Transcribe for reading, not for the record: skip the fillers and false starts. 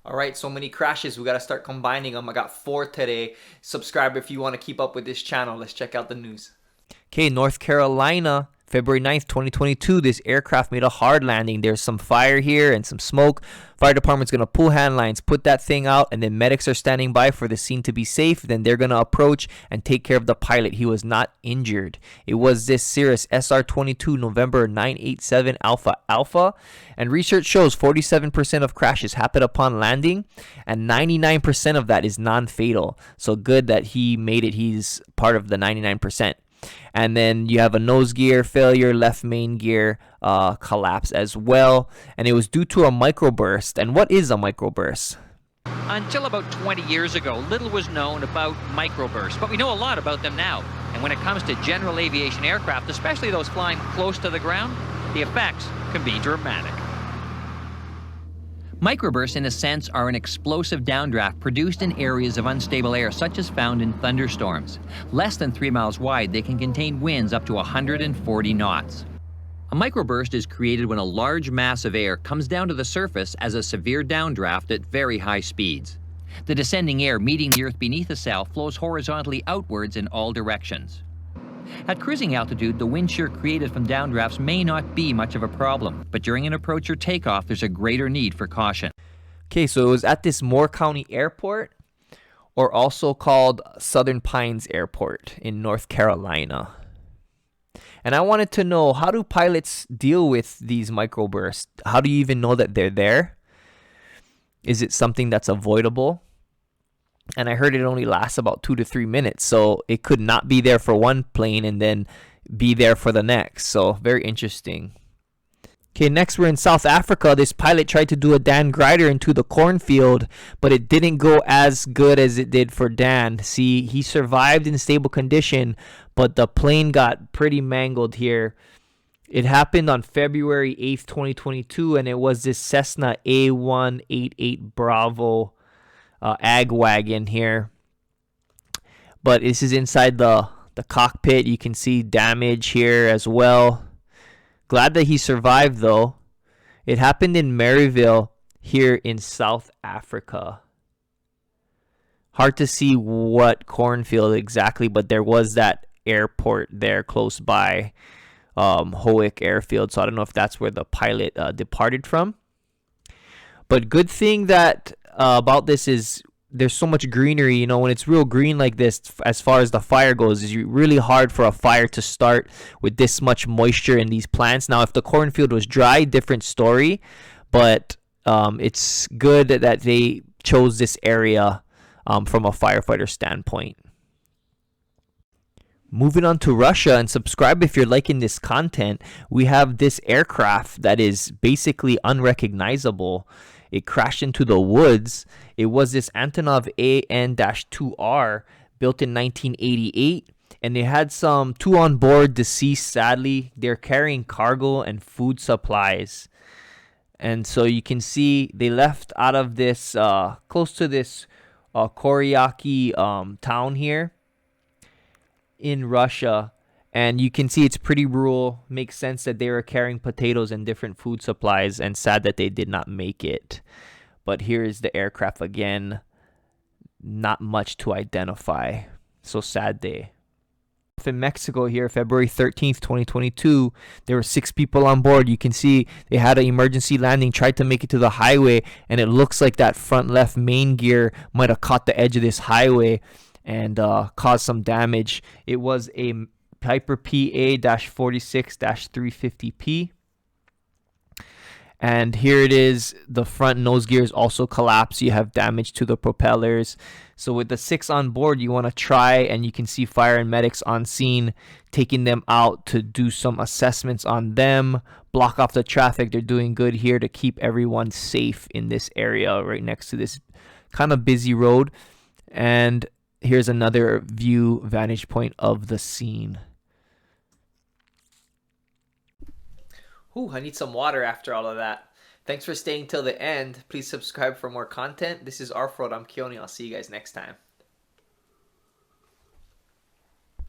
All right, so many crashes. We got to start combining them. I got 4 today. Subscribe if you want to keep up with this channel. Let's check out the news. Okay, North Carolina, February 9th, 2022. This aircraft made a hard landing. There's some fire here and some smoke. Fire department's going to pull hand lines, put that thing out, and then medics are standing by for the scene to be safe. Then they're going to approach and take care of the pilot. He was not injured. It was this Cirrus SR-22 November 987 Alpha Alpha. And research shows 47% of crashes happen upon landing, and 99% of that is non-fatal. So good that he made it. He's part of the 99%. And then you have a nose gear failure, left main gear collapse as well. And it was due to a microburst. And what is a microburst? Until about 20 years ago, little was known about microbursts, but we know a lot about them now. And when it comes to general aviation aircraft, especially those flying close to the ground, the effects can be dramatic. Microbursts, in a sense, are an explosive downdraft produced in areas of unstable air, such as found in thunderstorms. Less than 3 miles wide, they can contain winds up to 140 knots. A microburst is created when a large mass of air comes down to the surface as a severe downdraft at very high speeds. The descending air meeting the earth beneath the cell flows horizontally outwards in all directions. At cruising altitude, the wind shear created from downdrafts may not be much of a problem, but during an approach or takeoff, there's a greater need for caution. Okay, so it was at this Moore County Airport, or also called Southern Pines Airport in North Carolina. And I wanted to know, how do pilots deal with these microbursts? How do you even know that they're there? Is it something that's avoidable? And I heard it only lasts about 2 to 3 minutes, so it could not be there for one plane and then be there for the next. So very interesting. Okay, next we're in South Africa. This pilot tried to do a Dan glider into the cornfield, but it didn't go as good as it did for Dan. See, he survived in stable condition, but the plane got pretty mangled here. It happened on February 8th, 2022, and it was this Cessna A188 Bravo ag wagon here. But this is inside the cockpit. You can see damage here as well. Glad that he survived, though. It happened in Maryville here in South Africa. Hard to see what cornfield exactly, but there was that airport there close by, Howick Airfield. So I don't know if that's where the pilot departed from. But good thing that about this is there's so much greenery. You know, when it's real green like this, as far as the fire goes, it's really hard for a fire to start with this much moisture in these plants. Now, if the cornfield was dry, different story, but it's good that they chose this area from a firefighter standpoint. Moving on to Russia, and subscribe if you're liking this content. We have this aircraft that is basically unrecognizable. It crashed into the woods. It was this Antonov AN-2R built in 1988, and they had some 2 on board deceased, sadly. They're carrying cargo and food supplies. And so you can see they left out of this, close to this Koryaki town here in Russia. And you can see it's pretty rural. Makes sense that they were carrying potatoes and different food supplies, and sad that they did not make it. But here is the aircraft again. Not much to identify. So sad day. In Mexico here, February 13th, 2022, there were 6 people on board. You can see they had an emergency landing, tried to make it to the highway, and it looks like that front left main gear might have caught the edge of this highway and caused some damage. It was a Piper PA-46-350P. And here it is. The front nose gears also collapsed. You have damage to the propellers. So with the 6 on board, you want to try, and you can see fire and medics on scene taking them out to do some assessments on them, block off the traffic. They're doing good here to keep everyone safe in this area right next to this kind of busy road. And here's another view vantage point of the scene. Ooh, I need some water after all of that. Thanks for staying till the end. Please subscribe for more content. This is Arfrod. I'm Keone. I'll see you guys next time.